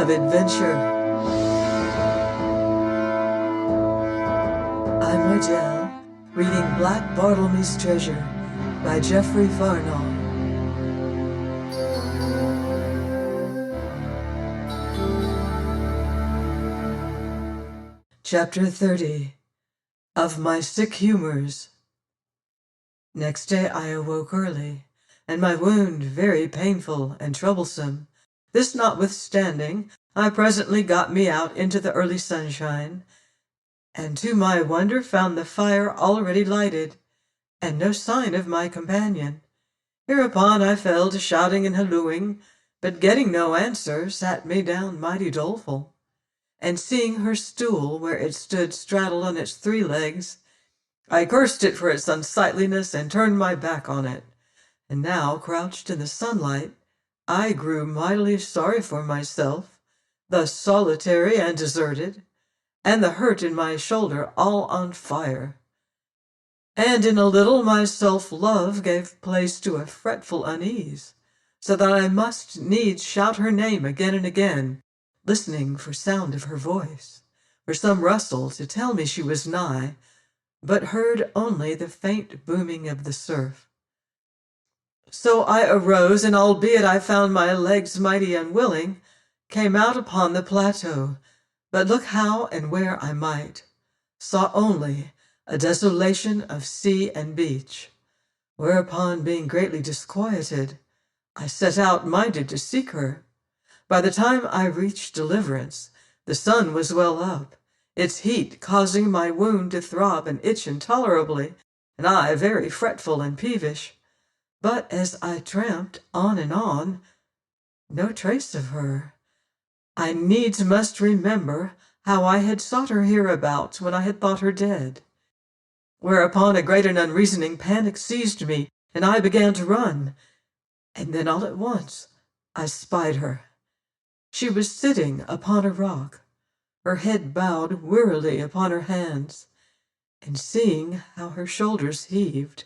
of adventure. I'm Adele, reading Black Bartlemys Treasure by Jeffery Farnol. Chapter 30. Of My Sick Humours. Next day I awoke early, and my wound very painful and troublesome. This notwithstanding, I presently got me out into the early sunshine, and to my wonder found the fire already lighted, and no sign of my companion. Hereupon I fell to shouting and hallooing, but getting no answer, sat me down mighty doleful. And seeing her stool, where it stood straddled on its 3 legs, I cursed it for its unsightliness and turned my back on it. And now, crouched in the sunlight, I grew mightily sorry for myself, thus solitary and deserted, and the hurt in my shoulder all on fire. And in a little my self-love gave place to a fretful unease, so that I must needs shout her name again and again, listening for sound of her voice, for some rustle to tell me she was nigh, but heard only the faint booming of the surf. So I arose, and albeit I found my legs mighty unwilling, came out upon the plateau, but look how and where I might, saw only a desolation of sea and beach. Whereupon, being greatly disquieted, I set out minded to seek her. By the time I reached Deliverance, the sun was well up, its heat causing my wound to throb and itch intolerably, and I very fretful and peevish. But as I tramped on and on, no trace of her. I needs must remember how I had sought her hereabouts when I had thought her dead. Whereupon a great and unreasoning panic seized me, and I began to run. And then all at once I spied her. She was sitting upon a rock, her head bowed wearily upon her hands, and seeing how her shoulders heaved,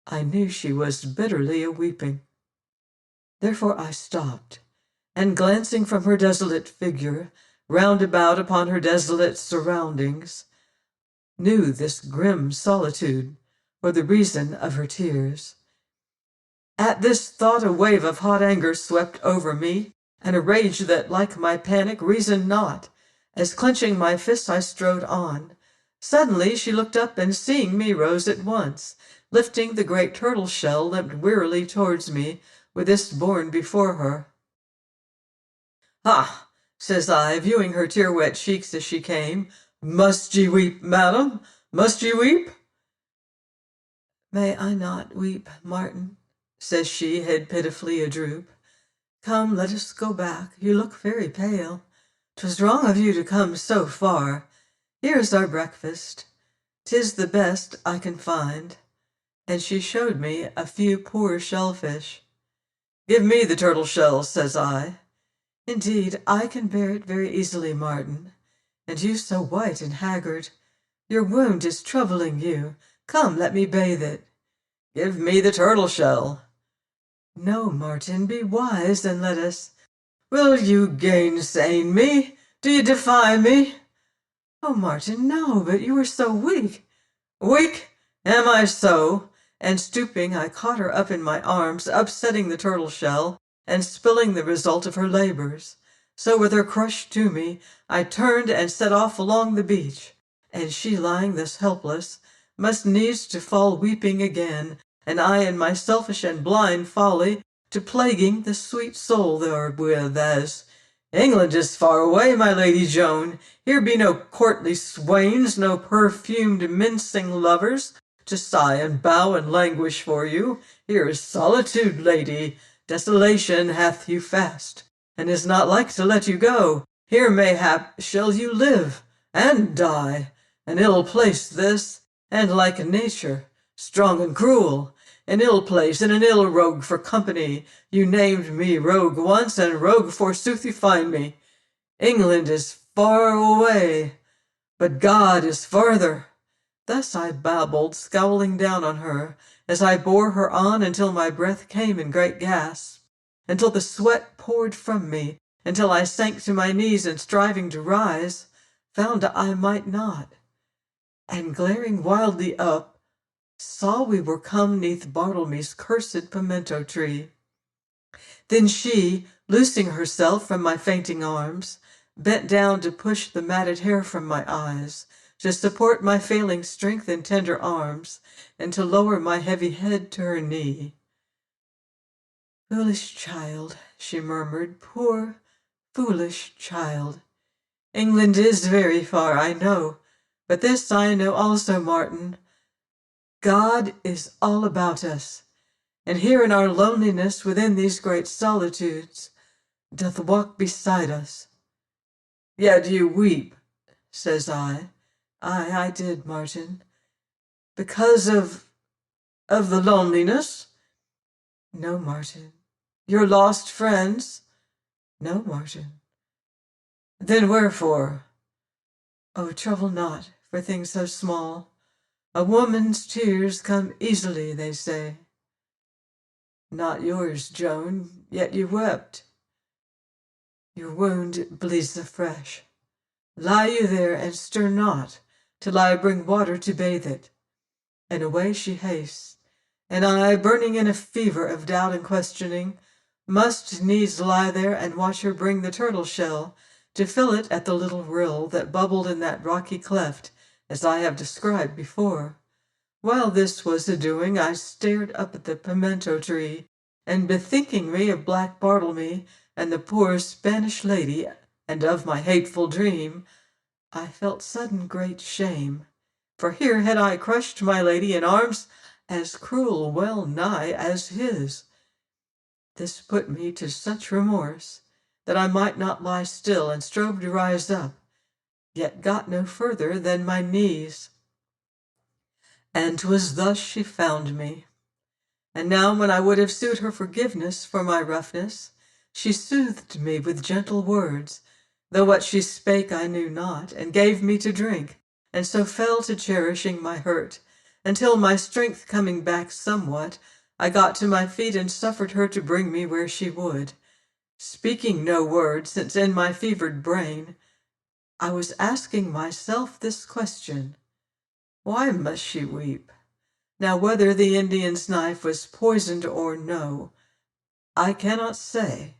I knew she was bitterly a-weeping. Therefore I stopped, and glancing from her desolate figure round about upon her desolate surroundings, knew this grim solitude for the reason of her tears. At this thought a wave of hot anger swept over me, and a rage that, like my panic, reasoned not, as clenching my fists I strode on. Suddenly she looked up, and seeing me rose at once, lifting the great turtle shell, limped wearily towards me, with this borne before her. "Ha!" says I, viewing her tear-wet cheeks as she came. "Must ye weep, madam? Must ye weep?" "May I not weep, Martin?" says she, head pitifully a-droop. "Come, let us go back. You look very pale. 'Twas wrong of you to come so far. Here is our breakfast. 'Tis the best I can find." And she showed me a few poor shellfish. "Give me the turtle shell," says I. "Indeed, I can bear it very easily, Martin. And you so white and haggard. Your wound is troubling you. Come, let me bathe it." "Give me the turtle shell." "No, Martin, be wise and let us—" "Will you gainsay me? Do you defy me?" "Oh, Martin, no, but you are so weak." "Weak? Am I so?" And stooping, I caught her up in my arms, upsetting the turtle shell, and spilling the result of her labors. So with her crushed to me, I turned and set off along the beach, and she, lying thus helpless, must needs to fall weeping again, and I in my selfish and blind folly to plaguing the sweet soul therewith, as "England is far away, my Lady Joan. Here be no courtly swains, no perfumed mincing lovers, to sigh and bow and languish for you. Here is solitude, lady. Desolation hath you fast, and is not like to let you go. Here mayhap shall you live and die. An ill place this, and like nature, strong and cruel. An ill place, and an ill rogue for company. You named me rogue once, and rogue forsooth you find me. England is far away, but God is farther." Thus I babbled, scowling down on her, as I bore her on until my breath came in great gasps, until the sweat poured from me, until I sank to my knees and striving to rise, found I might not, and glaring wildly up, saw we were come neath Bartlemys' cursed pimento tree. Then she, loosing herself from my fainting arms, bent down to push the matted hair from my eyes, to support my failing strength in tender arms, and to lower my heavy head to her knee. "Foolish child," she murmured, "poor, foolish child. England is very far, I know, but this I know also, Martin. God is all about us, and here in our loneliness within these great solitudes doth walk beside us." "Yet you weep," says I. I did, Martin. "Because of the loneliness?" "No, Martin." "Your lost friends?" "No, Martin." "Then wherefore?" "Oh, trouble not for things so small. A woman's tears come easily, they say." "Not yours, Joan, yet you wept." "Your wound bleeds afresh. Lie you there and stir not, till I bring water to bathe it." And away she hastes, and I, burning in a fever of doubt and questioning, must needs lie there and watch her bring the turtle shell to fill it at the little rill that bubbled in that rocky cleft, as I have described before. While this was a-doing, I stared up at the pimento tree, and bethinking me of black Bartlemy and the poor Spanish lady, and of my hateful dream, I felt sudden great shame, for here had I crushed my lady in arms as cruel well nigh as his. This put me to such remorse that I might not lie still, and strove to rise up, yet got no further than my knees. And 'twas thus she found me. And now when I would have sued her forgiveness for my roughness, she soothed me with gentle words, though what she spake I knew not, and gave me to drink, and so fell to cherishing my hurt, until my strength coming back somewhat, I got to my feet and suffered her to bring me where she would, speaking no word, since in my fevered brain I was asking myself this question: why must she weep? Now whether the Indian's knife was poisoned or no, I cannot say,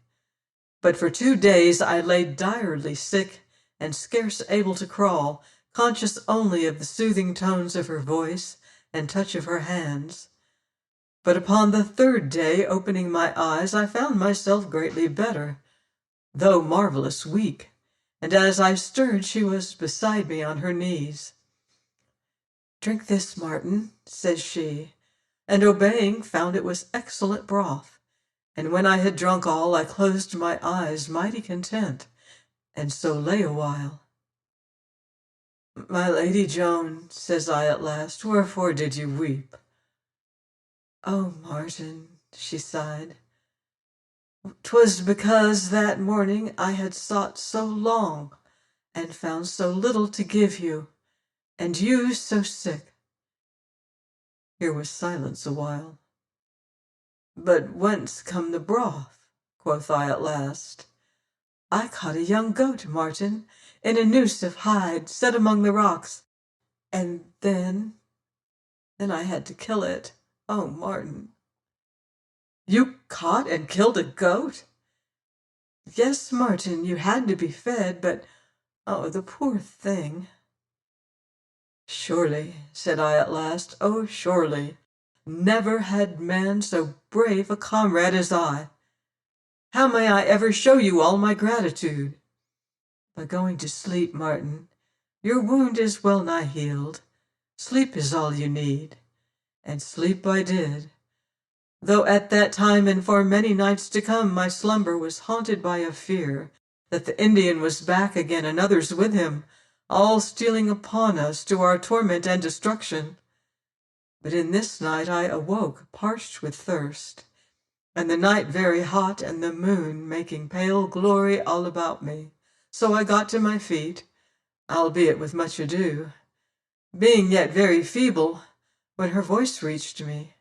but for 2 days I lay direly sick and scarce able to crawl, conscious only of the soothing tones of her voice and touch of her hands. But upon the 3rd day, opening my eyes, I found myself greatly better, though marvelous weak, and as I stirred she was beside me on her knees. "Drink this, Martin," says she, and obeying found it was excellent broth, and when I had drunk all, I closed my eyes mighty content, and so lay a while. "My Lady Joan," says I at last, "wherefore did you weep?" "Oh, Martin," she sighed, "'twas because that morning I had sought so long, and found so little to give you, and you so sick." Here was silence a while. "But whence come the broth?" quoth I at last. "I caught a young goat, Martin, in a noose of hide set among the rocks, and then I had to kill it. Oh, Martin." "You caught and killed a goat?" "Yes, Martin, you had to be fed, but oh, the poor thing." "Surely," said I at last, "oh, surely, never had man so brave a comrade as I. How may I ever show you all my gratitude?" "By going to sleep, Martin. Your wound is well nigh healed. Sleep is all you need." And sleep I did, though at that time and for many nights to come my slumber was haunted by a fear that the Indian was back again and others with him, all stealing upon us to our torment and destruction. But in this night I awoke parched with thirst, and the night very hot, and the moon making pale glory all about me. So I got to my feet, albeit with much ado, being yet very feeble, when her voice reached me.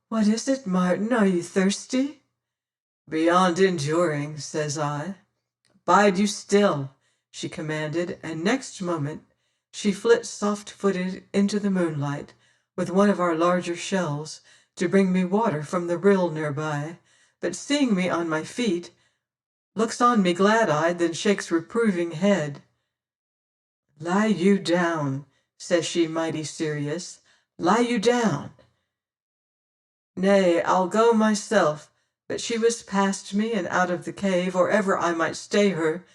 "What is it, Martin? Are you thirsty?" Beyond enduring, says I. Bide you still, she commanded, and next moment she flits soft-footed into the moonlight with one of our larger shells to bring me water from the rill nearby, but seeing me on my feet, looks on me glad-eyed, then shakes reproving head. Lie you down, says she mighty serious, lie you down. Nay, I'll go myself, but she was past me and out of the cave, or ever I might stay her.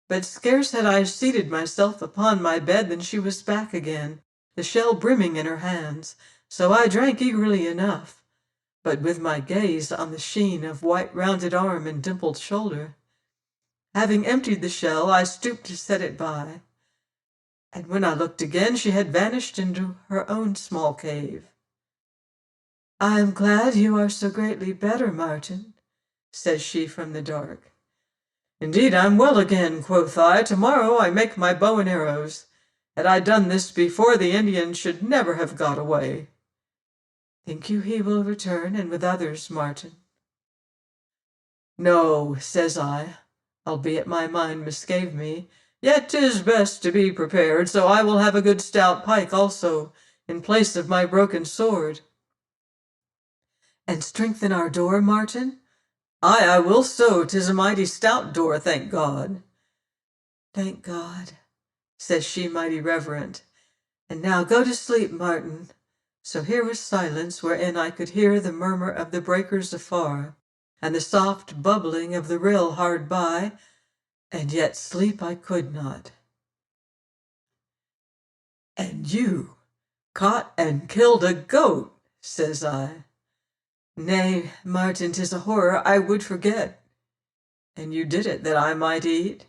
But scarce had I seated myself upon my bed than she was back again, the shell brimming in her hands, so I drank eagerly enough, but with my gaze on the sheen of white rounded arm and dimpled shoulder. Having emptied the shell, I stooped to set it by, and when I looked again, she had vanished into her own small cave. I am glad you are so greatly better, Martin, says she from the dark. Indeed, I'm well again, quoth I. Tomorrow I make my bow and arrows. Had I done this before, the Indian should never have got away. Think you he will return, and with others, Martin? No, says I, albeit my mind misgave me, yet 'tis best to be prepared, so I will have a good stout pike also, in place of my broken sword. And strengthen our door, Martin? Aye, I will so. 'Tis a mighty stout door, thank God. Thank God, says she mighty reverent. And now go to sleep, Martin. So here was silence, wherein I could hear the murmur of the breakers afar, and the soft bubbling of the rill hard by, and yet sleep I could not. And you caught and killed a goat, says I. Nay, Martin, 'tis a horror I would forget. And you did it that I might eat?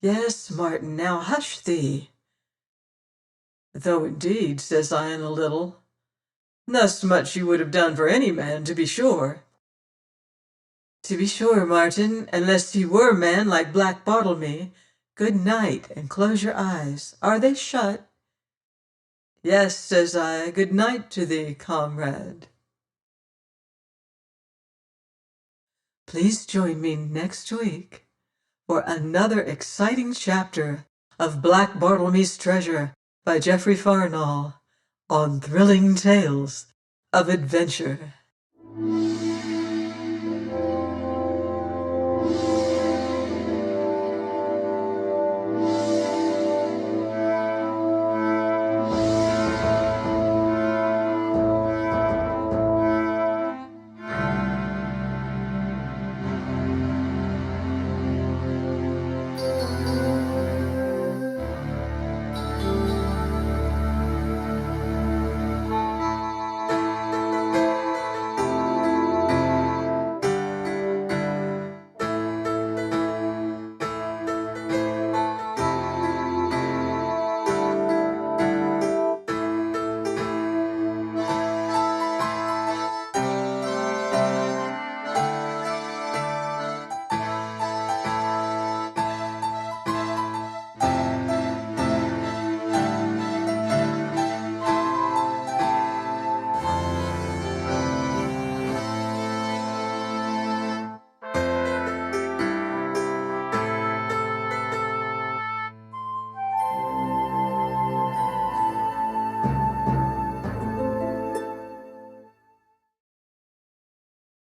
Yes, Martin, now hush thee. Though indeed, says I in a little, thus much you would have done for any man, to be sure. To be sure, Martin, unless you were man like Black Bartlemy. Good night, and close your eyes. Are they shut? Yes, says I, good night to thee, comrade. Please join me next week for another exciting chapter of Black Bartlemy's Treasure by Jeffery Farnol on Thrilling Tales of Adventure.